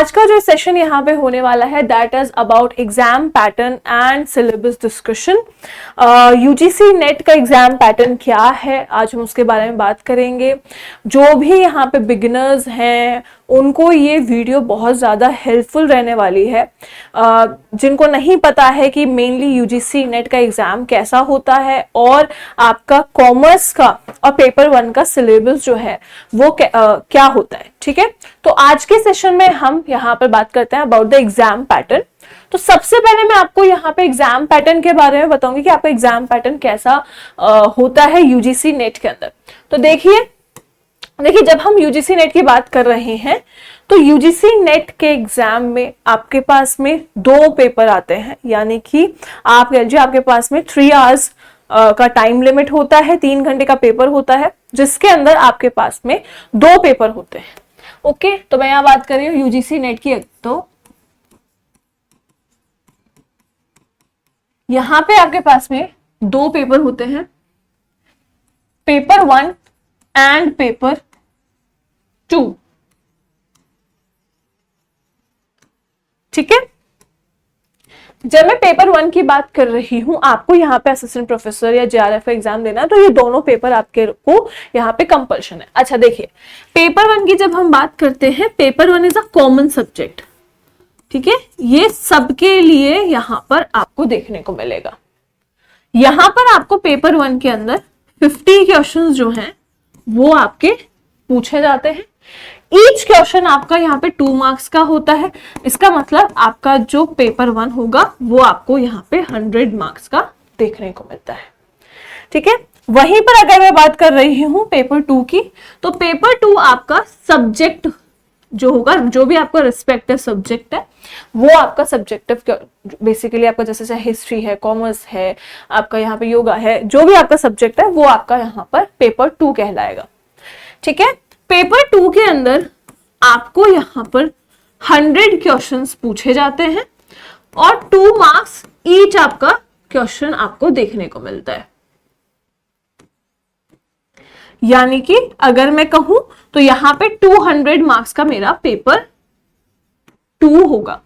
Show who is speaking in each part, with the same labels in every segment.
Speaker 1: आज का जो सेशन यहाँ पे होने वाला है that is about exam pattern and syllabus discussion. UGC net का एग्जाम पैटर्न क्या है, आज हम उसके बारे में बात करेंगे। जो भी यहाँ पे बिगिनर्स हैं उनको ये वीडियो बहुत ज़्यादा हेल्पफुल रहने वाली है। जिनको नहीं पता है कि मेनली यूजीसी नेट का एग्जाम कैसा होता है और आपका कॉमर्स का और पेपर 1 का सिलेबस जो है वो क्या होता है, ठीक है। तो आज के सेशन में हम यहाँ पर बात करते हैं अबाउट द एग्जाम पैटर्न। तो सबसे पहले मैं आपको यहाँ पे एग्जाम पैटर्न के बारे में बताऊंगी कि आपका एग्जाम पैटर्न कैसा होता है यूजीसी नेट के अंदर। तो देखिए जब हम यूजीसी नेट की बात कर रहे हैं तो यूजीसी नेट के एग्जाम में आपके पास में 2 पेपर आते हैं, यानी कि आप कह लीजिए आपके पास में 3 आवर्स का टाइम लिमिट होता है, 3 घंटे का पेपर होता है जिसके अंदर आपके पास में 2 पेपर होते हैं। ओके, तो मैं यहाँ बात कर रही हूँ यूजीसी नेट की। तो यहाँ पे आपके पास में 2 पेपर होते हैं, पेपर 1 एंड पेपर 2, ठीक है। जब मैं पेपर 1 की बात कर रही हूं, आपको यहाँ पे असिस्टेंट प्रोफेसर या जेआरएफ का एग्जाम देना है, तो ये दोनों पेपर आपके को यहाँ पे कंपल्शन है। अच्छा देखिए, पेपर 1 की जब हम बात करते हैं, paper 1 is a common subject, ठीक है। ये सबके लिए यहाँ पर आपको देखने को मिलेगा। यहाँ पर आपको पेपर 1 के अंदर 50 क्वेश्चन जो हैं वो आपके पूछे जाते हैं। ईच क्वेश्चन आपका यहाँ पे 2 मार्क्स का होता है। इसका मतलब आपका जो पेपर 1 होगा वो आपको यहाँ पे 100 मार्क्स का देखने को मिलता है, ठीक है। वहीं पर अगर मैं बात कर रही हूँ पेपर 2 की, तो पेपर 2 आपका सब्जेक्ट जो होगा, जो भी आपका रिस्पेक्टिव सब्जेक्ट है वो आपका सब्जेक्टिव बेसिकली आपका जैसे हिस्ट्री है, कॉमर्स है, आपका यहाँ पे योगा है, जो भी आपका सब्जेक्ट है वो आपका यहाँ पर पेपर 2 कहलाएगा, ठीक है। पेपर 2 के अंदर आपको यहाँ पर 100 क्वेश्चंस पूछे जाते हैं और 2 मार्क्स ईच आपका क्वेश्चन आपको देखने को मिलता है। यानी कि अगर मैं कहूं तो यहाँ पे 200 मार्क्स का मेरा पेपर 2 होगा,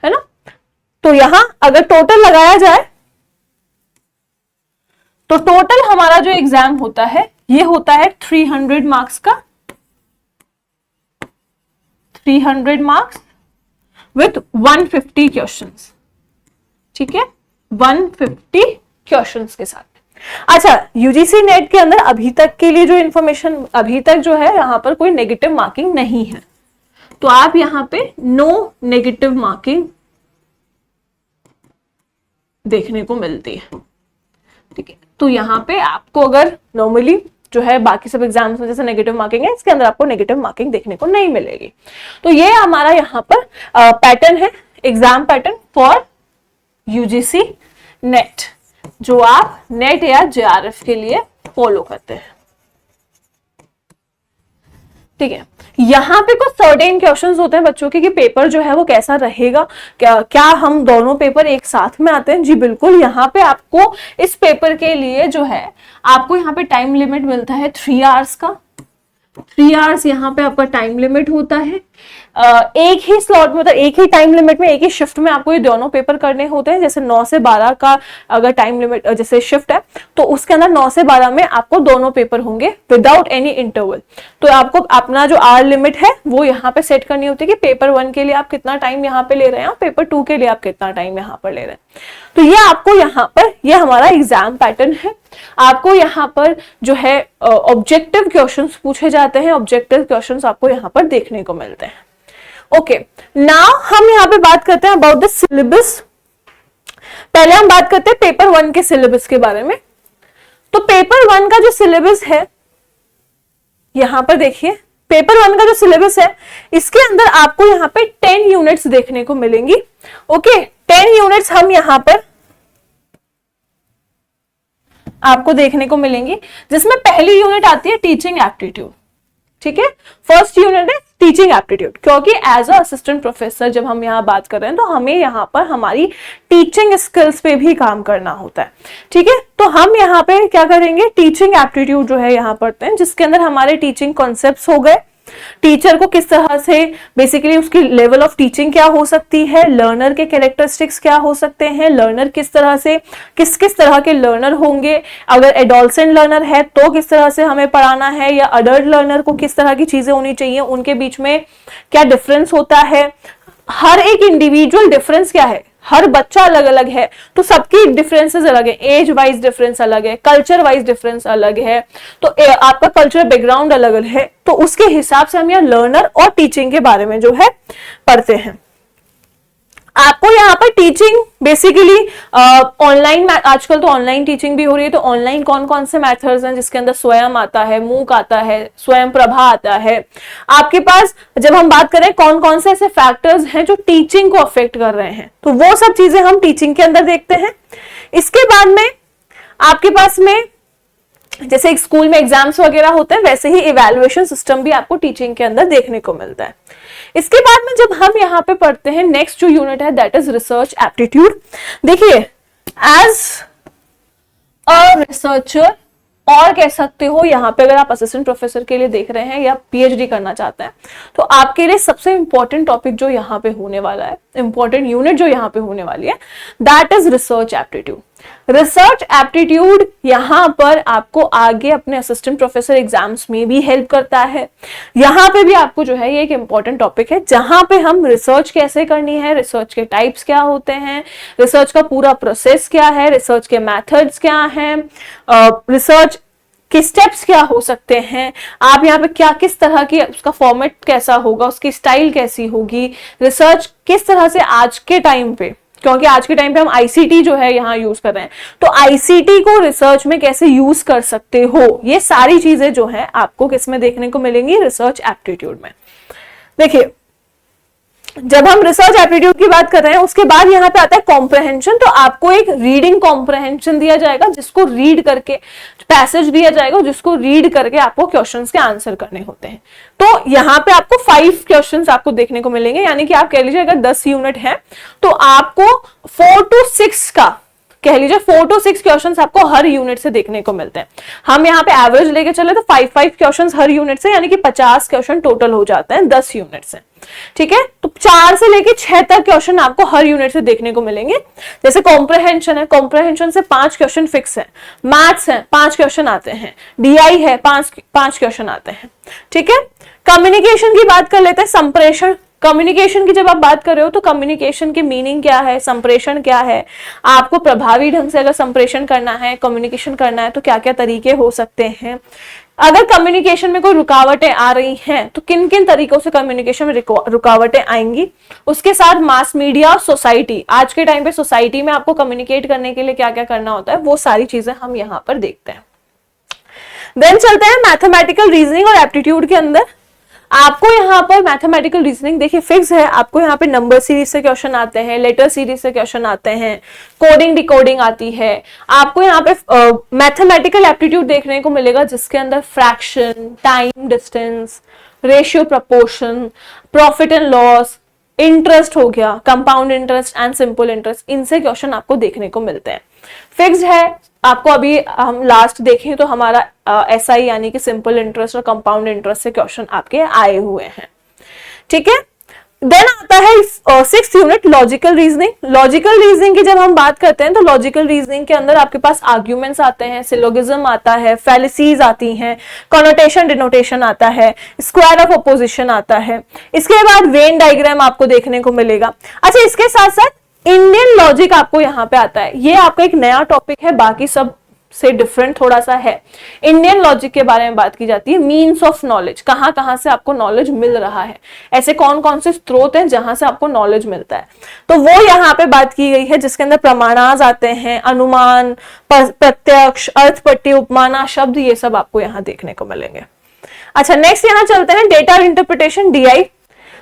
Speaker 1: है ना। तो यहां अगर टोटल लगाया जाए तो टोटल हमारा जो एग्जाम होता है ये होता है 300 मार्क्स का, 300 मार्क्स विथ 150 क्वेश्चंस, ठीक है, 150 क्वेश्चंस के साथ। अच्छा, यूजीसी नेट के अंदर अभी तक के लिए जो इंफॉर्मेशन अभी तक जो है यहाँ पर कोई नेगेटिव मार्किंग नहीं है, तो आप यहाँ पे नो नेगेटिव मार्किंग देखने को मिलती है, ठीक है। तो यहाँ पे आपको अगर नॉर्मली जो है बाकी सब एग्जाम्स में जैसे नेगेटिव मार्किंग है, इसके अंदर आपको नेगेटिव मार्किंग देखने को नहीं मिलेगी। तो ये हमारा यहाँ पर पैटर्न है, exam pattern for UGC net, जो आप नेट या जेआरएफ के लिए फॉलो करते हैं, ठीक है। यहाँ पे कुछ सर्टेन क्वेश्चंस होते हैं बच्चों के कि पेपर जो है वो कैसा रहेगा, क्या हम दोनों पेपर एक साथ में आते हैं। जी बिल्कुल, यहाँ पे आपको इस पेपर के लिए जो है आपको यहाँ पे टाइम लिमिट मिलता है 3 आवर्स का। 3 आवर्स यहाँ पे आपका टाइम लिमिट होता है। एक ही स्लॉट में, मतलब एक ही टाइम लिमिट में, एक ही शिफ्ट में आपको ये दोनों पेपर करने होते हैं। जैसे 9 से 12 का अगर टाइम लिमिट जैसे शिफ्ट है तो उसके अंदर 9 से 12 में आपको दोनों पेपर होंगे विदाउट एनी इंटरवल। तो आपको अपना जो आवर लिमिट है वो यहाँ पे सेट करनी होती है कि पेपर 1 के लिए आप कितना टाइम यहाँ पे ले रहे हैं और पेपर 2 के लिए आप कितना टाइम यहाँ पर ले रहे हैं। तो ये आपको यहाँ पर, ये हमारा एग्जाम पैटर्न है। आपको यहाँ पर जो है ऑब्जेक्टिव क्वेश्चंस पूछे जाते हैं, ऑब्जेक्टिव क्वेश्चंस आपको यहाँ पर देखने को मिलते हैं। ओके, नाउ हम यहाँ पे बात करते हैं अबाउट द सिलेबस। पहले हम बात करते हैं पेपर 1 के सिलेबस के बारे में। तो पेपर 1 का जो सिलेबस है, यहां पर देखिए, पेपर 1 का जो सिलेबस है इसके अंदर आपको यहाँ पे 10 यूनिट्स देखने को मिलेंगी। ओके, 10 यूनिट्स हम यहाँ पर आपको देखने को मिलेंगी, जिसमें पहली यूनिट आती है टीचिंग एप्टीट्यूड, ठीक है। फर्स्ट यूनिट है टीचिंग एप्टीट्यूड, क्योंकि एज अ असिस्टेंट प्रोफेसर जब हम यहाँ बात कर रहे हैं तो हमें यहाँ पर हमारी टीचिंग स्किल्स पे भी काम करना होता है, ठीक है। तो हम यहाँ पे क्या करेंगे, टीचिंग एप्टीट्यूड जो है यहाँ पढ़ते हैं, जिसके अंदर हमारे टीचिंग कॉन्सेप्ट्स हो गए, टीचर को किस तरह से बेसिकली उसकी लेवल ऑफ टीचिंग क्या हो सकती है, लर्नर के कैरेक्टरिस्टिक्स क्या हो सकते हैं, लर्नर किस तरह से किस किस तरह के लर्नर होंगे, अगर एडोलसेंट लर्नर है तो किस तरह से हमें पढ़ाना है, या अडल्ट लर्नर को किस तरह की चीजें होनी चाहिए, उनके बीच में क्या डिफरेंस होता है, हर एक इंडिविजुअल डिफरेंस क्या है, हर बच्चा अलग अलग है तो सबकी डिफरेंसेस अलग है, एज वाइज डिफरेंस अलग है, कल्चर वाइज डिफरेंस अलग है, तो आपका कल्चरल बैकग्राउंड अलग अलग है, तो उसके हिसाब से हम यहाँ लर्नर और टीचिंग के बारे में जो है पढ़ते हैं। आपको यहाँ पर टीचिंग बेसिकली ऑनलाइन, आजकल तो ऑनलाइन टीचिंग भी हो रही है, तो ऑनलाइन कौन कौन से मेथड्स हैं जिसके अंदर स्वयं आता है, मूक आता है, स्वयं प्रभा आता है। आपके पास जब हम बात करें कौन कौन से ऐसे फैक्टर्स हैं जो टीचिंग को अफेक्ट कर रहे हैं, तो वो सब चीजें हम टीचिंग के अंदर देखते हैं। इसके बाद में आपके पास में जैसे एक स्कूल में एग्जाम्स वगैरह होते हैं, वैसे ही इवैल्यूएशन सिस्टम भी आपको टीचिंग के अंदर देखने को मिलता है। इसके बाद में जब हम यहाँ पे पढ़ते हैं नेक्स्ट जो यूनिट है दैट इज रिसर्च एप्टीट्यूड। देखिए एज अ रिसर्चर, और कह सकते हो यहाँ पे अगर आप असिस्टेंट प्रोफेसर के लिए देख रहे हैं या पीएचडी करना चाहते हैं, तो आपके लिए सबसे इंपॉर्टेंट टॉपिक जो यहाँ पे होने वाला है, इंपॉर्टेंट यूनिट जो यहाँ पे होने वाली है, that is research aptitude. Research aptitude यहाँ पर आपको आगे अपने असिस्टेंट प्रोफेसर एग्जाम्स में भी हेल्प करता है। यहाँ पे भी आपको जो है ये एक इंपॉर्टेंट टॉपिक है जहां पे हम रिसर्च कैसे करनी है, रिसर्च के टाइप्स क्या होते हैं, रिसर्च का पूरा प्रोसेस क्या है, रिसर्च के मेथड्स क्या हैं, रिसर्च के स्टेप्स क्या हो सकते हैं, आप यहाँ पे क्या किस तरह की उसका फॉर्मेट कैसा होगा, उसकी स्टाइल कैसी होगी, रिसर्च किस तरह से आज के टाइम पे, क्योंकि आज के टाइम पे हम आईसीटी जो है यहाँ यूज कर रहे हैं, तो आईसीटी को रिसर्च में कैसे यूज कर सकते हो, ये सारी चीजें जो है आपको किसमें देखने को मिलेंगी, रिसर्च एप्टीट्यूड में। देखिए जब हम रिसर्च एप्टीट्यूड की बात कर रहे हैं उसके बाद यहाँ पे आता है कॉम्प्रहेंशन। तो आपको एक रीडिंग कॉम्प्रहेंशन दिया जाएगा जिसको रीड करके, पैसेज दिया जाएगा जिसको रीड करके आपको क्वेश्चंस के आंसर करने होते हैं। तो यहाँ पे आपको 5 क्वेश्चंस आपको देखने को मिलेंगे, यानी कि आप कह लीजिए अगर 10 यूनिट है तो आपको 4 to 6 का कह लीजिए 4 to 6 क्वेश्चंस आपको हर यूनिट से देखने को मिलते हैं। हम यहाँ पे एवरेज लेके चले तो 5 क्वेश्चंस हर यूनिट से, यानी कि 50 क्वेश्चन टोटल हो जाते हैं 10 यूनिट से। ठीक है, तो 4 से लेके 6 तक क्वेश्चन आपको हर यूनिट से देखने को मिलेंगे। जैसे कॉम्प्रहेंशन है, कॉम्प्रहेंशन से 5 क्वेश्चन फिक्स है, मैथ्स है 5 क्वेश्चन आते हैं, डीआई है 5 क्वेश्चन आते हैं। ठीक है, कम्युनिकेशन की बात कर लेते हैं, संप्रेषण। कम्युनिकेशन की जब आप बात कर रहे हो तो कम्युनिकेशन की मीनिंग क्या है, संप्रेषण क्या है, आपको प्रभावी ढंग से अगर संप्रेषण करना है, कम्युनिकेशन करना है तो क्या क्या तरीके हो सकते हैं। अगर कम्युनिकेशन में कोई रुकावटें आ रही हैं तो किन किन तरीकों से कम्युनिकेशन में रुकावटें आएंगी। उसके साथ मास मीडिया और सोसाइटी, आज के टाइम पे सोसाइटी में आपको कम्युनिकेट करने के लिए क्या क्या करना होता है, वो सारी चीजें हम यहाँ पर देखते हैं। देन चलते हैं मैथमेटिकल रीजनिंग और एप्टीट्यूड के अंदर। आपको यहाँ पर मैथमेटिकल रीजनिंग देखिए फिक्स है, आपको यहाँ पे नंबर सीरीज से क्वेश्चन आते हैं, लेटर सीरीज से क्वेश्चन आते हैं, कोडिंग डिकोडिंग आती है। आपको यहाँ पे मैथमेटिकल एप्टीट्यूड देखने को मिलेगा जिसके अंदर fraction, time distance, ratio proportion, profit and loss, interest हो गया, compound interest and simple interest, इनसे क्वेश्चन आपको देखने को मिलते हैं। फिक्स्ड है, आपको अभी हम लास्ट देखें तो हमारा एसआई यानी कि सिंपल इंटरेस्ट और कंपाउंड इंटरेस्ट से क्वेश्चन आपके आए हुए हैं। ठीक है, देन आता है 6th unit logical reasoning. Logical reasoning की जब हम बात करते हैं तो लॉजिकल रीजनिंग के अंदर आपके पास आर्ग्यूमेंट्स आते हैं, सिलोगिज्म आता है, फैलिसीज आती हैं, कॉनोटेशन डिनोटेशन आता है, स्क्वायर ऑफ अपोजिशन आता है। इसके बाद वेन डायग्राम आपको देखने को मिलेगा। अच्छा, इसके साथ साथ इंडियन लॉजिक आपको यहाँ पे आता है, ये आपका एक नया टॉपिक है, बाकी सब से डिफरेंट थोड़ा सा है। इंडियन लॉजिक के बारे में बात की जाती है, मीन्स ऑफ नॉलेज, कहां से आपको नॉलेज मिल रहा है, ऐसे कौन कौन से स्रोत हैं जहां से आपको नॉलेज मिलता है, तो वो यहाँ पे बात की गई है, जिसके अंदर प्रमाणाज आते हैं, अनुमान, प्रत्यक्ष, अर्थपट्टी, उपमाना शब्द, ये सब आपको यहाँ देखने को मिलेंगे। अच्छा, नेक्स्ट यहाँ चलते हैं डेटा इंटरप्रिटेशन, डीआई।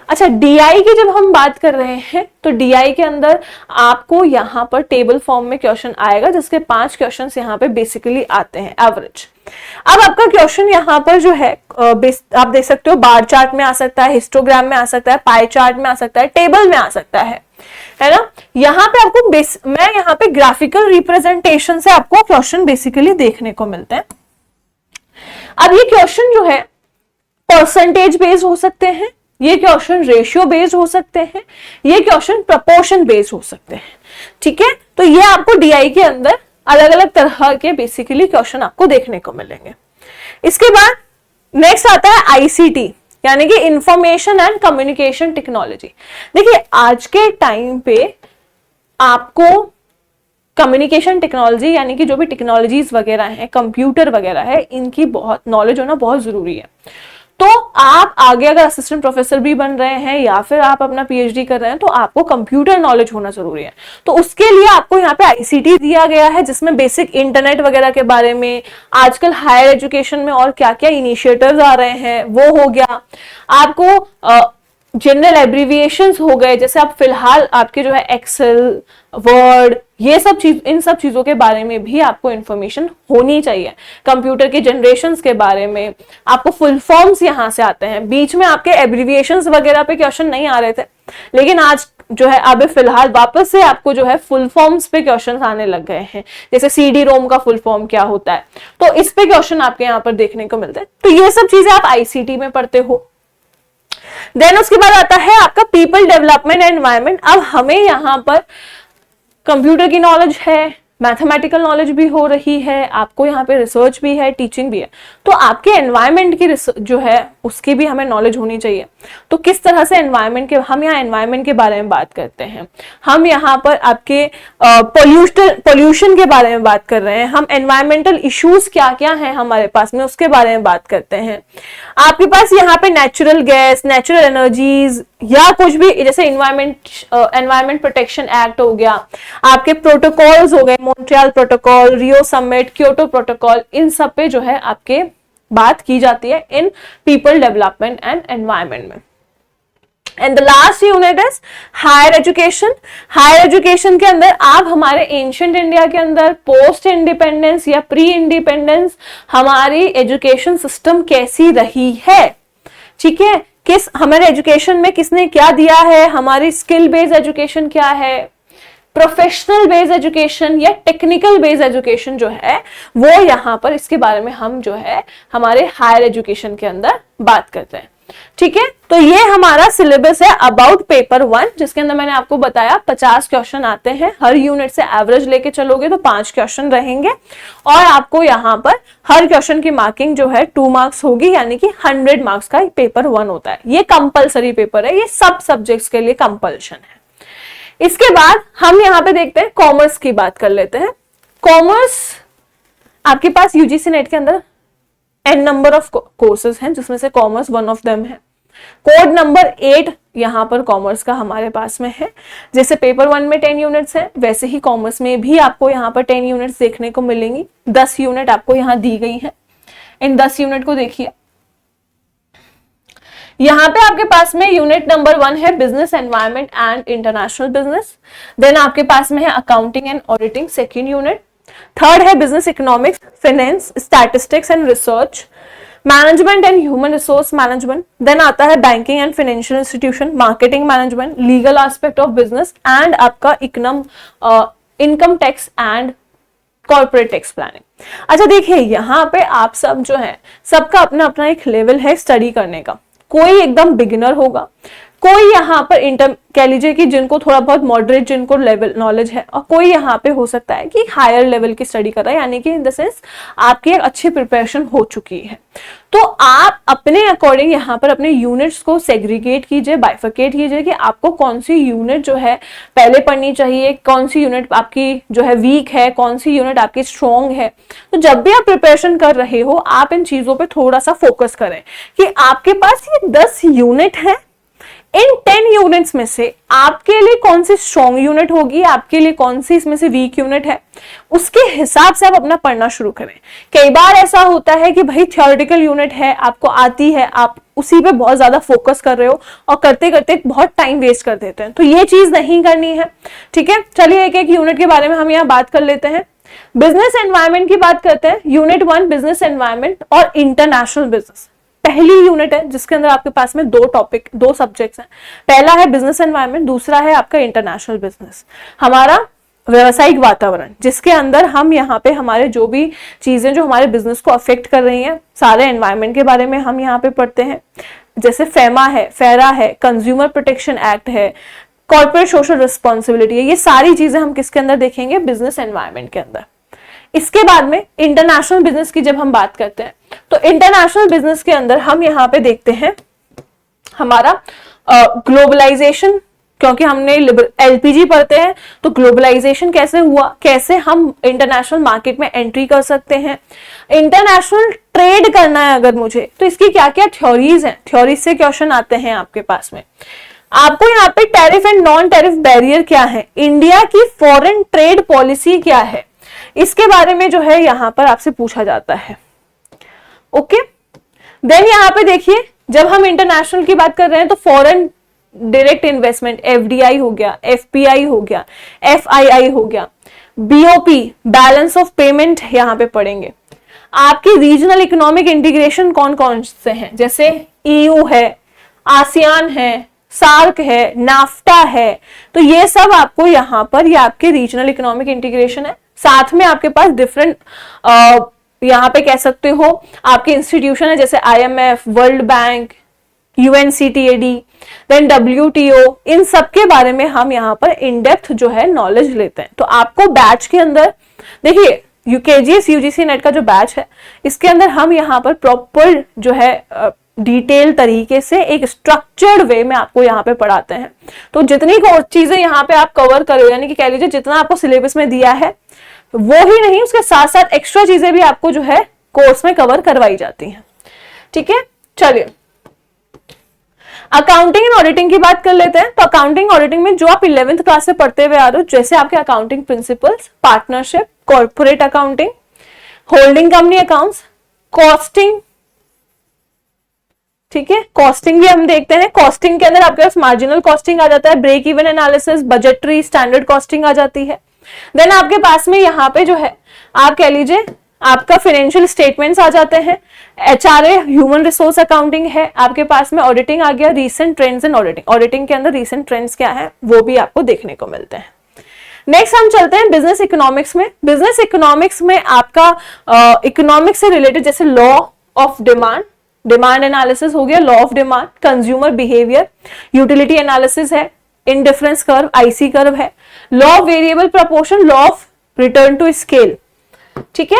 Speaker 1: अच्छा, डीआई की जब हम बात कर रहे हैं तो डीआई के अंदर आपको यहाँ पर टेबल फॉर्म में क्वेश्चन आएगा, जिसके 5 क्वेश्चंस यहाँ पे बेसिकली आते हैं एवरेज। अब आपका क्वेश्चन यहाँ पर जो है आप देख सकते हो बार चार्ट में आ सकता है, हिस्टोग्राम में आ सकता है, पाई चार्ट में आ सकता है, टेबल में आ सकता है ना। यहाँ पे आपको मैं यहाँ पे ग्राफिकल रिप्रेजेंटेशन से आपको क्वेश्चन बेसिकली देखने को मिलते हैं। अब ये क्वेश्चन जो है परसेंटेज बेस्ड हो सकते हैं, ये क्वेश्चन रेशियो बेस्ड हो सकते हैं, ये क्वेश्चन प्रपोर्शन बेस्ड हो सकते हैं। ठीक है, तो ये आपको डीआई के अंदर अलग अलग तरह के बेसिकली क्वेश्चन आपको देखने को मिलेंगे। इसके बाद नेक्स्ट आता है आईसीटी, यानी कि इंफॉर्मेशन एंड कम्युनिकेशन टेक्नोलॉजी। देखिए आज के टाइम पे आपको कम्युनिकेशन टेक्नोलॉजी यानी कि जो भी टेक्नोलॉजीज वगैरह हैं, कंप्यूटर वगैरह है, इनकी बहुत नॉलेज होना बहुत जरूरी है। तो आप आगे अगर असिस्टेंट प्रोफेसर भी बन रहे हैं या फिर आप अपना पीएचडी कर रहे हैं तो आपको कंप्यूटर नॉलेज होना जरूरी है। तो उसके लिए आपको यहाँ पे आईसीटी दिया गया है, जिसमें बेसिक इंटरनेट वगैरह के बारे में, आजकल हायर एजुकेशन में और क्या क्या इनिशिएटिव्स आ रहे हैं वो हो गया। आपको जनरल एब्रीविएशंस हो गए, जैसे आप फिलहाल आपके जो है एक्सेल, वर्ड, ये सब चीज, इन सब चीजों के बारे में भी आपको इंफॉर्मेशन होनी चाहिए। कंप्यूटर के जनरेशंस के बारे में आपको फुल फॉर्म्स यहाँ से आते हैं। बीच में आपके एब्रीविएशंस वगैरह पे क्वेश्चन नहीं आ रहे थे, लेकिन आज जो है अब फिलहाल वापस से आपको जो है फुल फॉर्म्स पे क्वेश्चन आने लग गए हैं। जैसे सीडी रोम का फुल फॉर्म क्या होता है, तो इस पे क्वेश्चन आपके यहाँ पर देखने को मिलते हैं। तो ये सब चीजें आप आईसीटी में पढ़ते हो। देन उसके बाद आता है आपका पीपल डेवलपमेंट एंड एनवायरनमेंट। अब हमें यहाँ पर कंप्यूटर की नॉलेज है, मैथमेटिकल नॉलेज भी हो रही है, आपको यहाँ पे रिसर्च भी है, टीचिंग भी है, तो आपके एनवायरनमेंट की जो है उसकी भी हमें नॉलेज होनी चाहिए। तो किस तरह से एनवायरनमेंट के, हम यहाँ एनवायरनमेंट के बारे में बात करते हैं, हम यहाँ पर आपके पोल्यूशन के बारे में बात कर रहे हैं, हम एनवायरमेंटल इश्यूज क्या क्या हैं हमारे पास में उसके बारे में बात करते हैं। आपके पास यहाँ पे नेचुरल गैस, नेचुरल एनर्जीज या कुछ भी, जैसे एनवायरमेंट प्रोटेक्शन एक्ट हो गया, आपके प्रोटोकॉल्स हो गए, Montreal protocol, Rio summit, Kyoto protocol, इन सब पे जो है आपके बात की जाती है इन पीपल डेवलपमेंट एंड एनवायरनमेंट में। And the last unit is higher education. Higher education के अंदर आप हमारे एंशिएंट इंडिया के अंदर पोस्ट इंडिपेंडेंस या प्री इंडिपेंडेंस हमारी एजुकेशन सिस्टम कैसी रही है, ठीक है, किस हमारे एजुकेशन में किसने क्या दिया है, हमारी स्किल बेस्ड एजुकेशन क्या है, प्रोफेशनल बेस्ड एजुकेशन या टेक्निकल बेस्ड एजुकेशन जो है वो यहाँ पर, इसके बारे में हम जो है हमारे हायर एजुकेशन के अंदर बात करते हैं। ठीक है, तो ये हमारा सिलेबस है अबाउट पेपर 1, जिसके अंदर मैंने आपको बताया 50 क्वेश्चन आते हैं। हर यूनिट से एवरेज लेके चलोगे तो 5 क्वेश्चन रहेंगे और आपको यहाँ पर हर क्वेश्चन की मार्किंग जो है 2 मार्क्स होगी, यानी कि 100 मार्क्स का पेपर 1 होता है। ये कंपल्सरी पेपर है, ये सब सब्जेक्ट्स के लिए कंपल्शन है। इसके बाद हम यहाँ पे देखते हैं कॉमर्स की बात कर लेते हैं। कॉमर्स आपके पास यूजीसी नेट के अंदर n नंबर ऑफ कोर्सेज हैं, जिसमें से कॉमर्स वन ऑफ देम है। कोड नंबर 8 यहाँ पर कॉमर्स का हमारे पास में है। जैसे पेपर 1 में 10 यूनिट्स हैं, वैसे ही कॉमर्स में भी आपको यहाँ पर 10 यूनिट्स देखने को मिलेंगी। 10 यूनिट आपको यहाँ दी गई है। इन 10 यूनिट को देखिए, यहाँ पे आपके पास में यूनिट नंबर 1 है business environment and international business. Then आपके पास में है accounting and auditing, second unit. Third है business economics, finance, statistics and research, management and human resource management. Then आता है banking and financial institution, marketing management, legal aspect of business and आपका income tax and corporate tax planning. अच्छा देखिए, यहाँ पे आप सब जो है सबका अपना अपना एक लेवल है स्टडी करने का। कोई एकदम बिगिनर होगा, कोई यहाँ पर इंटर कह लीजिए कि जिनको थोड़ा बहुत मॉडरेट जिनको लेवल नॉलेज है, और कोई यहाँ पे हो सकता है कि हायर लेवल की स्टडी कर रहा है, यानी कि इन द सेंस आपकी एक अच्छी प्रिपरेशन हो चुकी है। तो आप अपने अकॉर्डिंग यहाँ पर अपने यूनिट्स को सेग्रीगेट कीजिए, बाइफरकेट कीजिए कि आपको कौन सी यूनिट जो है पहले पढ़नी चाहिए, कौन सी यूनिट आपकी जो है वीक है, कौन सी यूनिट आपकी स्ट्रॉन्ग है। तो जब भी आप प्रिपरेशन कर रहे हो, आप इन चीजों पे थोड़ा सा फोकस करें कि आपके पास ये 10 यूनिट है, इन 10 यूनिट्स में से आपके लिए कौन सी स्ट्रॉन्ग यूनिट होगी, आपके लिए कौन सी इसमें से वीक यूनिट है, उसके हिसाब से आप अपना पढ़ना शुरू करें। कई बार ऐसा होता है कि भाई थ्योरेटिकल यूनिट है, आपको आती है, आप उसी पे बहुत ज्यादा फोकस कर रहे हो और करते करते बहुत टाइम वेस्ट कर देते हैं, तो ये चीज नहीं करनी है। ठीक है, चलिए एक एक यूनिट के बारे में हम यहाँ बात कर लेते हैं। बिजनेस एनवायरनमेंट की बात करते हैं। यूनिट 1 बिजनेस एनवायरनमेंट और इंटरनेशनल बिजनेस पहली यूनिट है, जिसके अंदर आपके पास में 2 सब्जेक्ट्स हैं। पहला है बिजनेस एनवायरनमेंट, दूसरा है आपका इंटरनेशनल बिजनेस। हमारा व्यवसायिक वातावरण जिसके अंदर हम यहाँ पे हमारे जो भी चीजें जो हमारे बिजनेस को अफेक्ट कर रही हैं, सारे एनवायरनमेंट के बारे में हम यहाँ पे पढ़ते हैं। जैसे फेमा है, फेरा है, कंज्यूमर प्रोटेक्शन एक्ट है, कॉर्पोरेट सोशल रिस्पॉन्सिबिलिटी है, ये सारी चीजें हम किसके अंदर देखेंगे, बिजनेस एनवायरनमेंट के अंदर। इसके बाद में इंटरनेशनल बिजनेस की जब हम बात करते हैं तो इंटरनेशनल बिजनेस के अंदर हम यहाँ पे देखते हैं हमारा ग्लोबलाइजेशन, क्योंकि हमने एलपीजी पढ़ते हैं तो ग्लोबलाइजेशन कैसे हुआ, कैसे हम इंटरनेशनल मार्केट में एंट्री कर सकते हैं, इंटरनेशनल ट्रेड करना है अगर मुझे तो इसकी क्या क्या थ्योरीज हैं, थ्योरीज से क्वेश्चन आते हैं आपके पास में। आपको यहाँ पे tariff and non tariff barrier क्या है, इंडिया की फॉरेन ट्रेड पॉलिसी क्या है, इसके बारे में जो है यहाँ पर आपसे पूछा जाता है। ओके, देन यहाँ पे देखिए जब हम इंटरनेशनल की बात कर रहे हैं तो फॉरेन डायरेक्ट इन्वेस्टमेंट एफडीआई हो गया, एफपीआई हो गया, एफआईआई हो गया, बीओपी बैलेंस ऑफ पेमेंट यहाँ पे पढ़ेंगे। आपकी रीजनल इकोनॉमिक इंटीग्रेशन कौन कौन से हैं, जैसे ईयू है, आसियान है, सार्क है, नाफ्टा है, तो ये सब आपको यहाँ पर ये आपके रीजनल इकोनॉमिक इंटीग्रेशन है। साथ में आपके पास डिफरेंट यहाँ पे कह सकते हो आपके इंस्टीट्यूशन है जैसे IMF, world bank, UNCTAD, then WTO, इन सब के बारे में हम यहाँ पर इन डेप्थ जो है नॉलेज लेते हैं। तो आपको बैच के अंदर देखिए यूकेजीएस यूजीसी नेट का जो बैच है इसके अंदर हम यहाँ पर प्रॉपर जो है डिटेल तरीके से एक स्ट्रक्चर्ड वे में आपको यहाँ पे पढ़ाते हैं। तो जितनी चीजें यहाँ पे आप कवर करो, यानी कि कह लीजिए जितना आपको सिलेबस में दिया है वो ही नहीं, उसके साथ साथ एक्स्ट्रा चीजें भी आपको जो है कोर्स में कवर करवाई जाती हैं। ठीक है, चलिए अकाउंटिंग एंड ऑडिटिंग की बात कर लेते हैं। तो अकाउंटिंग ऑडिटिंग में जो आप 11th क्लास से पढ़ते हुए आ रहे हो, जैसे आपके accounting principles, partnership, corporate accounting, holding company accounts, costing, ठीक है, कॉस्टिंग भी हम देखते हैं। कॉस्टिंग के अंदर आपके पास मार्जिनल कॉस्टिंग आ जाता है, break even analysis, budgetary, standard costing आ जाती है। देन आपके पास में यहाँ पे जो है आप कह लीजिए आपका फाइनेंशियल स्टेटमेंट्स आ जाते हैं, एचआरए, ह्यूमन रिसोर्स अकाउंटिंग है आपके पास में, ऑडिटिंग आ गया, recent trends in auditing, auditing के अंदर रीसेंट ट्रेंड्स क्या है वो भी आपको देखने को मिलते हैं। नेक्स्ट हम चलते हैं बिजनेस इकोनॉमिक्स में। बिजनेस इकोनॉमिक्स में आपका इकोनॉमिक्स से रिलेटेड जैसे law of demand, demand analysis हो गया, law of demand, consumer behaviour, utility analysis है, इंडिफरेंस कर्व, आईसी कर्व है, law of variable proportion, law of return to scale. ठीक है,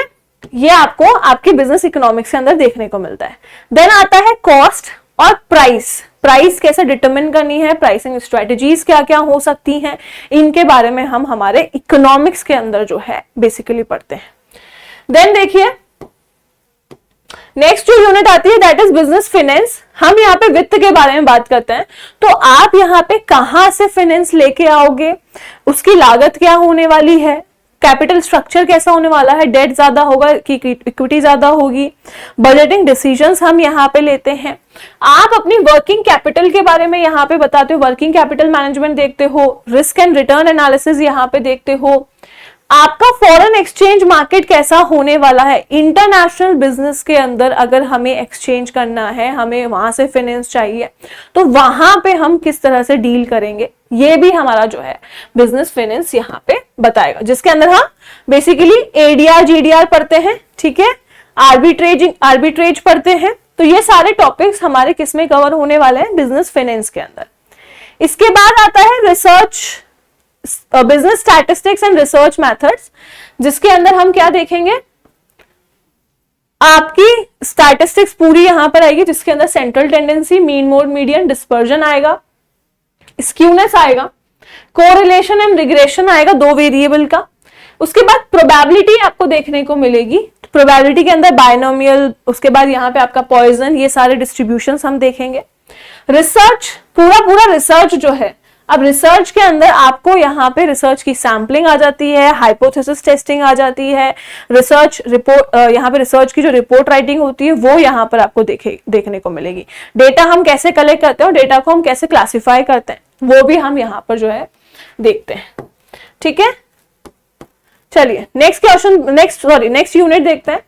Speaker 1: ये आपको आपके बिजनेस इकोनॉमिक्स के अंदर देखने को मिलता है। देन आता है कॉस्ट और प्राइस, प्राइस कैसे डिटरमिन करनी है, प्राइसिंग स्ट्रेटजीज क्या क्या हो सकती हैं, इनके बारे में हम हमारे इकोनॉमिक्स के अंदर जो है बेसिकली पढ़ते हैं। देन देखिए नेक्स्ट जो यूनिट आती है दैट इज बिजनेस फाइनेंस। हम यहाँ पे वित्त के बारे में बात करते हैं। तो आप यहाँ पे कहां से फाइनेंस लेके आओगे, उसकी लागत क्या होने वाली है, कैपिटल स्ट्रक्चर कैसा होने वाला है, डेट ज्यादा होगा कि इक्विटी ज्यादा होगी, बजटिंग डिसीजंस हम यहाँ पे लेते हैं। आप अपनी वर्किंग कैपिटल के बारे में यहाँ पे बताते हो, वर्किंग कैपिटल मैनेजमेंट देखते हो, रिस्क एंड रिटर्न एनालिसिस यहाँ पे देखते हो। आपका फॉरेन एक्सचेंज मार्केट कैसा होने वाला है, इंटरनेशनल बिजनेस के अंदर अगर हमें एक्सचेंज करना है, हमें वहां से फाइनेंस चाहिए तो वहां पे हम किस तरह से डील करेंगे, ये भी हमारा जो है बिजनेस फाइनेंस यहाँ पे बताएगा, जिसके अंदर हम बेसिकली एडीआर जीडीआर पढ़ते हैं। ठीक है, आर्बिट्रेज पढ़ते हैं। तो ये सारे टॉपिक्स हमारे किस में कवर होने वाले हैं, बिजनेस फाइनेंस के अंदर। इसके बाद आता है research, business statistics and research methods, जिसके अंदर हम क्या देखेंगे, आपकी स्टैटिस्टिक्स पूरी यहां पर आएगी, जिसके अंदर central tendency, mean mode median, dispersion आएगा, स्क्यूनेस आएगा, कोरिलेशन एंड रिग्रेशन आएगा, दो वेरिएबल का। उसके बाद प्रोबेबिलिटी आपको देखने को मिलेगी, प्रोबेबिलिटी के अंदर बायनोमियल, उसके बाद यहाँ पे आपका पॉइजन, ये सारे डिस्ट्रीब्यूशंस हम देखेंगे। रिसर्च, पूरा रिसर्च जो है, अब रिसर्च के अंदर आपको यहाँ पे रिसर्च की सैम्पलिंग आ जाती है, हाइपोथेसिस टेस्टिंग आ जाती है, रिसर्च रिपोर्ट, यहाँ पे रिसर्च की जो रिपोर्ट राइटिंग होती है वो यहाँ पर आपको देखने को मिलेगी। डेटा हम कैसे कलेक्ट करते हैं, डेटा को हम कैसे क्लासिफाई करते हैं, वो भी हम यहाँ पर जो है देखते हैं। ठीक है, चलिए नेक्स्ट यूनिट देखते हैं,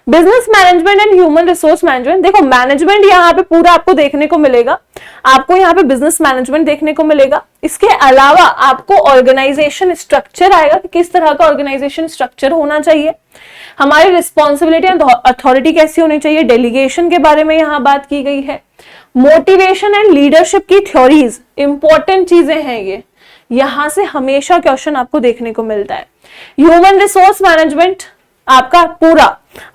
Speaker 1: business management and human resource management. देखो मैनेजमेंट यहाँ पे पूरा आपको देखने को मिलेगा। आपको यहाँ पे बिजनेस मैनेजमेंट देखने को मिलेगा। इसके अलावा आपको ऑर्गेनाइजेशन स्ट्रक्चर आएगा कि किस तरह का ऑर्गेनाइजेशन स्ट्रक्चर होना चाहिए, हमारी रिस्पॉन्सिबिलिटी एंड अथॉरिटी कैसी होनी चाहिए, डेलीगेशन के बारे में यहाँ बात की गई है, मोटिवेशन एंड लीडरशिप की थ्योरीज, इंपॉर्टेंट चीजें हैं ये, यहां से हमेशा क्वेश्चन आपको देखने को मिलता है। ह्यूमन रिसोर्स मैनेजमेंट आपका पूरा,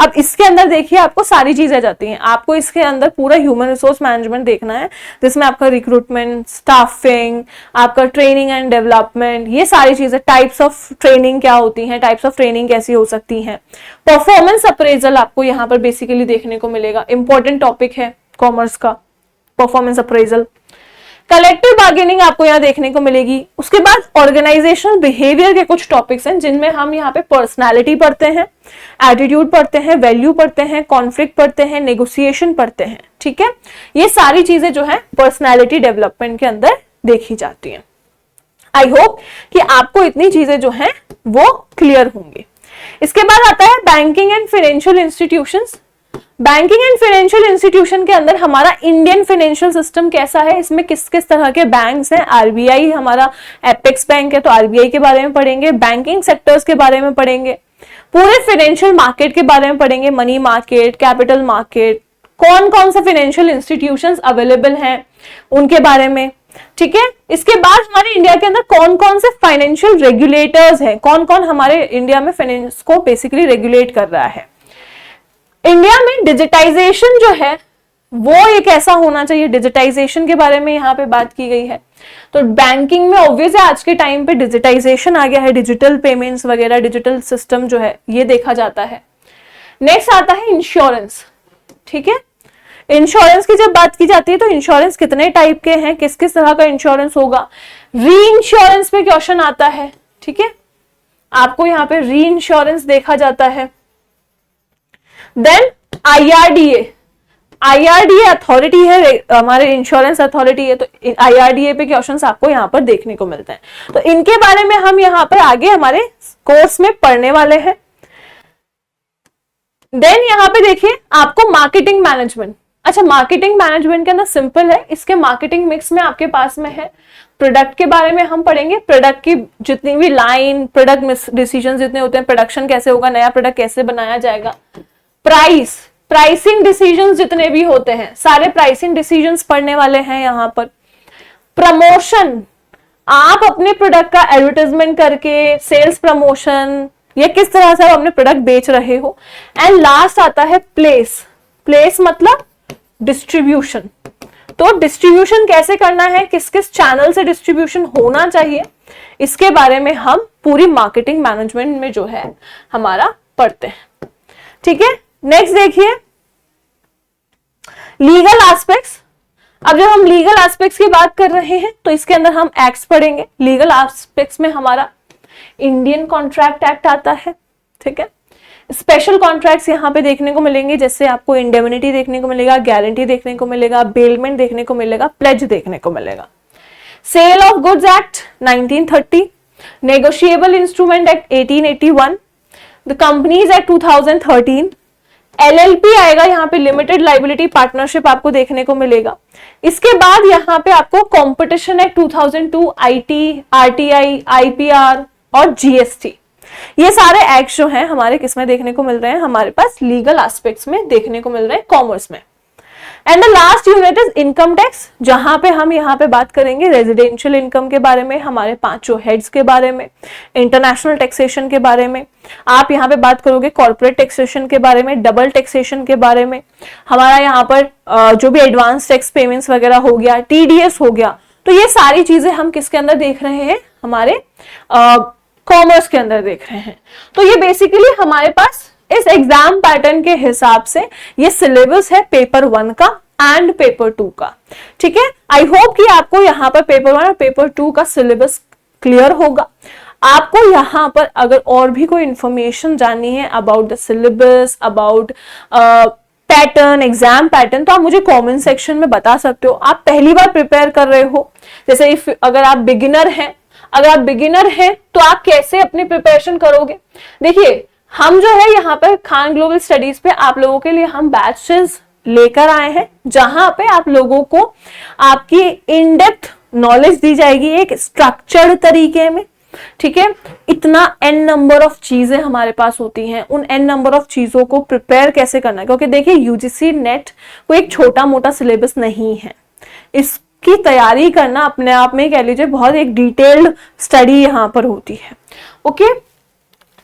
Speaker 1: अब इसके अंदर देखिए आपको सारी चीजें जाती हैं, आपको इसके अंदर पूरा ह्यूमन रिसोर्स मैनेजमेंट देखना है, जिसमें आपका रिक्रूटमेंट, स्टाफिंग, आपका ट्रेनिंग एंड डेवलपमेंट, ये सारी चीजें, टाइप्स ऑफ ट्रेनिंग क्या होती हैं, टाइप्स ऑफ ट्रेनिंग कैसी हो सकती हैं, परफॉर्मेंस अप्रेजल आपको यहाँ पर बेसिकली देखने को मिलेगा, इंपॉर्टेंट टॉपिक है कॉमर्स का परफॉर्मेंस अप्रेजल। कलेक्टिव बार्गेनिंग आपको यहाँ देखने को मिलेगी। उसके बाद ऑर्गेनाइजेशनल बिहेवियर के कुछ टॉपिक्स हैं जिनमें हम यहाँ पे पर्सनालिटी पढ़ते हैं, एटीट्यूड पढ़ते हैं, वैल्यू पढ़ते हैं, कॉन्फ्लिक्ट पढ़ते हैं, नेगोशिएशन पढ़ते हैं, ठीक है। ये सारी चीजें जो है पर्सनालिटी डेवलपमेंट के अंदर देखी जाती हैं। आई होप कि आपको इतनी चीजें जो है वो क्लियर होंगी। इसके बाद आता है banking and financial institutions. Banking and financial institution के अंदर हमारा इंडियन फाइनेंशियल सिस्टम कैसा है, इसमें किस किस तरह के बैंक्स हैं, आरबीआई हमारा एपेक्स बैंक है तो आरबीआई के बारे में पढ़ेंगे, बैंकिंग सेक्टर्स के बारे में पढ़ेंगे, पूरे फाइनेंशियल मार्केट के बारे में पढ़ेंगे, मनी मार्केट, कैपिटल मार्केट, कौन कौन से फाइनेंशियल इंस्टीट्यूशंस अवेलेबल हैं उनके बारे में, ठीक है। इसके बाद हमारे इंडिया के अंदर कौन कौन से फाइनेंशियल रेगुलेटर्स हैं, कौन कौन हमारे इंडिया में फाइनेंस को बेसिकली रेगुलेट कर रहा है। इंडिया में डिजिटाइजेशन जो है वो एक ऐसा होना चाहिए, डिजिटाइजेशन के बारे में यहाँ पे बात की गई है। तो बैंकिंग में ऑब्वियस है आज के टाइम पे डिजिटाइजेशन आ गया है, डिजिटल पेमेंट्स वगैरह, डिजिटल सिस्टम जो है ये देखा जाता है। नेक्स्ट आता है इंश्योरेंस, ठीक है। इंश्योरेंस की जब बात की जाती है तो इंश्योरेंस कितने टाइप के हैं, किस किस तरह का इंश्योरेंस होगा, री इंश्योरेंस पे क्वेश्चन आता है, ठीक है। आपको यहाँ पे री इंश्योरेंस देखा जाता है। देन आईआरडीए अथॉरिटी है, हमारे इंश्योरेंस अथॉरिटी है, तो आईआरडीए पे क्वेश्चंस आपको यहाँ पर देखने को मिलते हैं। तो इनके बारे में हम यहाँ पर आगे हमारे कोर्स में पढ़ने वाले हैं। देन यहाँ पे देखिए आपको मार्केटिंग मैनेजमेंट। अच्छा, मार्केटिंग मैनेजमेंट के अंदर सिंपल है, इसके मार्केटिंग मिक्स में आपके पास में है, प्रोडक्ट के बारे में हम पढ़ेंगे, प्रोडक्ट की जितनी भी लाइन, प्रोडक्ट डिसीजन जितने होते हैं, प्रोडक्शन कैसे होगा, नया प्रोडक्ट कैसे बनाया जाएगा, प्राइसिंग डिसीजंस जितने भी होते हैं, सारे प्राइसिंग डिसीजंस पढ़ने वाले हैं यहाँ पर। प्रमोशन, आप अपने प्रोडक्ट का एडवर्टाइजमेंट करके, सेल्स प्रमोशन, ये किस तरह से आप अपने प्रोडक्ट बेच रहे हो। एंड लास्ट आता है प्लेस मतलब डिस्ट्रीब्यूशन। तो डिस्ट्रीब्यूशन कैसे करना है, किस किस चैनल से डिस्ट्रीब्यूशन होना चाहिए, इसके बारे में हम पूरी मार्केटिंग मैनेजमेंट में जो है हमारा पढ़ते हैं, ठीक है। नेक्स्ट देखिए लीगल एस्पेक्ट्स। अब जब हम लीगल एस्पेक्ट्स की बात कर रहे हैं तो इसके अंदर हम एक्ट्स पढ़ेंगे। लीगल एस्पेक्ट्स में हमारा इंडियन कॉन्ट्रैक्ट एक्ट आता है, ठीक है। स्पेशल कॉन्ट्रैक्ट्स यहाँ पे देखने को मिलेंगे, जैसे आपको इंडेमनिटी देखने को मिलेगा, गारंटी देखने को मिलेगा, बेलमेंट देखने को मिलेगा, प्लेज देखने को मिलेगा। Sale of goods act 1930, negotiable instrument act 1881, the companies act 2013, LLP आएगा, यहाँ पे लिमिटेड लाइबिलिटी पार्टनरशिप आपको देखने को मिलेगा। इसके बाद यहाँ पे आपको competition act 2002, IT, RTI, IPR और जीएसटी, ये सारे एक्ट जो हैं हमारे किसमें देखने को मिल रहे हैं, हमारे पास लीगल एस्पेक्ट्स में देखने को मिल रहे हैं, कॉमर्स में। And the last unit is income tax, जहां पे हम यहाँ पे बात करेंगे रेजिडेंशियल इनकम के बारे में, हमारे पांचों हेड्स के बारे में, इंटरनेशनल टैक्सेशन के बारे में, आप यहाँ पे बात करोगे कॉर्पोरेट टैक्सेशन के बारे में, डबल टैक्सेशन के बारे में, हमारा यहाँ पर जो भी एडवांस टैक्स पेमेंट्स वगैरह हो गया, टीडीएस हो गया, तो ये सारी चीजें हम किसके अंदर देख रहे हैं, हमारे कॉमर्स के अंदर देख रहे हैं। तो ये बेसिकली हमारे पास इस एग्जाम पैटर्न के हिसाब से ये सिलेबस है पेपर 1 का एंड पेपर 2 का, ठीक है। आई होप कि आपको यहाँ पर पेपर 1 और पेपर 2 का सिलेबस क्लियर होगा। आपको यहाँ पर अगर और भी कोई इंफॉर्मेशन जाननी है about the syllabus, about pattern, exam pattern, तो आप मुझे कमेंट सेक्शन में बता सकते हो। आप पहली बार प्रिपेयर कर रहे हो, जैसे अगर आप बिगिनर हैं, तो आप कैसे अपनी प्रिपरेशन करोगे। देखिए हम जो है यहाँ पर खान ग्लोबल स्टडीज पे आप लोगों के लिए हम बैचेस लेकर आए हैं, जहां पे आप लोगों को आपकी इन डेप्थ नॉलेज दी जाएगी एक स्ट्रक्चर्ड तरीके में। ठीक है, इतना n नंबर ऑफ चीजें हमारे पास होती हैं, उन n नंबर ऑफ चीजों को प्रिपेयर कैसे करना है, क्योंकि देखिए यूजीसी नेट कोई एक छोटा मोटा सिलेबस नहीं है, इसकी तैयारी करना अपने आप में कह लीजिए बहुत एक डिटेल्ड स्टडी यहाँ पर होती है। ओके,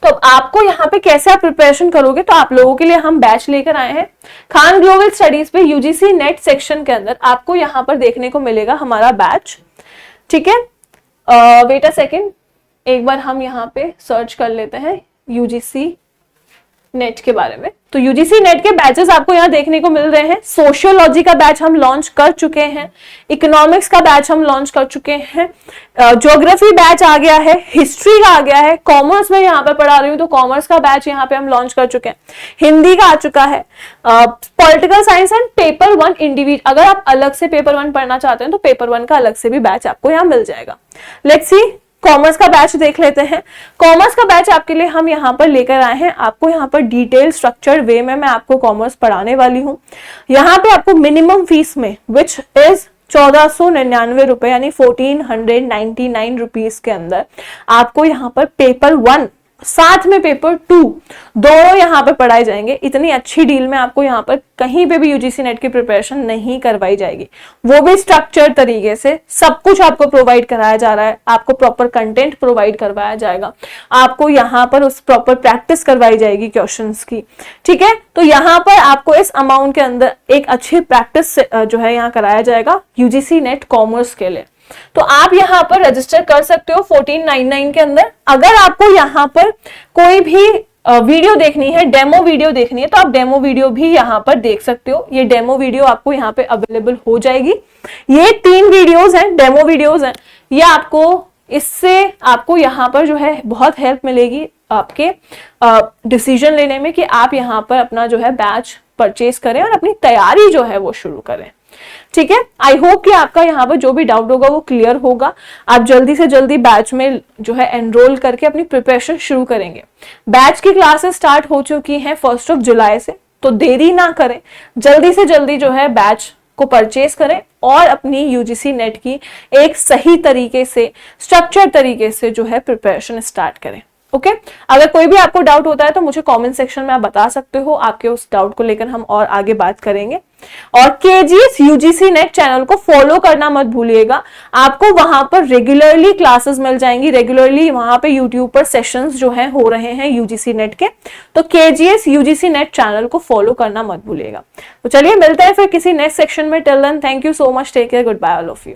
Speaker 1: तो आपको यहाँ पे कैसे आप प्रिपरेशन करोगे, तो आप लोगों के लिए हम बैच लेकर आए हैं खान ग्लोबल स्टडीज पे यूजीसी नेट सेक्शन के अंदर आपको यहाँ पर देखने को मिलेगा हमारा बैच। ठीक है, वेट अ सेकेंड, एक बार हम यहाँ पे सर्च कर लेते हैं यूजीसी नेट के बारे में। तो यूजीसी नेट के बैचेस आपको यहाँ देखने को मिल रहे हैं। सोशियोलॉजी का बैच हम लॉन्च कर चुके हैं, इकोनॉमिक्स का बैच हम लॉन्च कर चुके हैं, ज्योग्राफी बैच आ गया है, हिस्ट्री का आ गया है, कॉमर्स में यहाँ पे पढ़ा रही हूँ तो कॉमर्स का बैच यहाँ पे हम लॉन्च कर चुके हैं, हिंदी का आ चुका है, political science and paper 1 individual. अगर आप अलग से पेपर 1 पढ़ना चाहते हैं तो पेपर 1 का अलग से भी बैच आपको यहाँ मिल जाएगा। लेट्स सी, कॉमर्स का बैच देख लेते हैं। कॉमर्स का बैच आपके लिए हम यहाँ पर लेकर आए हैं, आपको यहाँ पर डिटेल स्ट्रक्चर्ड वे में मैं आपको कॉमर्स पढ़ाने वाली हूँ। यहाँ पे आपको मिनिमम फीस में विच इज 1499 रुपए यानी 1499 रुपीज के अंदर आपको यहाँ पर पेपर 1 साथ में पेपर 2 दोनों यहाँ पे पढ़ाए जाएंगे। इतनी अच्छी डील में आपको यहाँ पर कहीं पे भी यूजीसी नेट की प्रिपरेशन नहीं करवाई जाएगी, वो भी स्ट्रक्चर्ड तरीके से सब कुछ आपको प्रोवाइड कराया जा रहा है। आपको प्रॉपर कंटेंट प्रोवाइड करवाया जाएगा, आपको यहाँ पर उस प्रॉपर प्रैक्टिस करवाई जाएगी क्वेश्चंस की। ठीक है, तो यहाँ पर आपको इस अमाउंट के अंदर एक अच्छी प्रैक्टिस जो है यहाँ कराया जाएगा यूजीसी नेट कॉमर्स के लिए। तो आप यहाँ पर रजिस्टर कर सकते हो 1499 के अंदर। अगर आपको यहाँ पर कोई भी वीडियो देखनी है, डेमो वीडियो देखनी है, तो आप डेमो वीडियो भी यहाँ पर देख सकते हो। ये डेमो वीडियो आपको यहाँ पे अवेलेबल हो जाएगी। ये 3 वीडियोस हैं, डेमो वीडियोस हैं। ये आपको, इससे आपको यहाँ पर जो है बहुत हेल्प मिलेगी आपके डिसीजन लेने में कि आप यहाँ पर अपना जो है बैच परचेज करें और अपनी तैयारी जो है वो शुरू करें। ठीक है, आई होप कि आपका यहाँ पर जो भी डाउट होगा वो क्लियर होगा। आप जल्दी से जल्दी बैच में जो है एनरोल करके अपनी प्रिपरेशन शुरू करेंगे। बैच की क्लासेस स्टार्ट हो चुकी हैं 1 जुलाई से, तो देरी ना करें, जल्दी से जल्दी जो है बैच को परचेज करें और अपनी यूजीसी नेट की एक सही तरीके से स्ट्रक्चर तरीके से जो है प्रिपरेशन स्टार्ट करें। ओके, अगर कोई भी आपको डाउट होता है तो मुझे कमेंट सेक्शन में आप बता सकते हो, आपके उस डाउट को लेकर हम और आगे बात करेंगे। और केजीएस यूजीसी नेट चैनल को फॉलो करना मत भूलिएगा, आपको वहां पर रेगुलरली क्लासेस मिल जाएंगी, रेगुलरली वहां पे यूट्यूब पर सेशंस जो हैं हो रहे हैं यूजीसी नेट के। तो केजीएस यूजीसी नेट चैनल को फॉलो करना मत भूलिएगा। तो चलिए मिलते हैं फिर किसी नेक्स्ट सेक्शन में। Till then thank you so much, take care, goodbye all of you.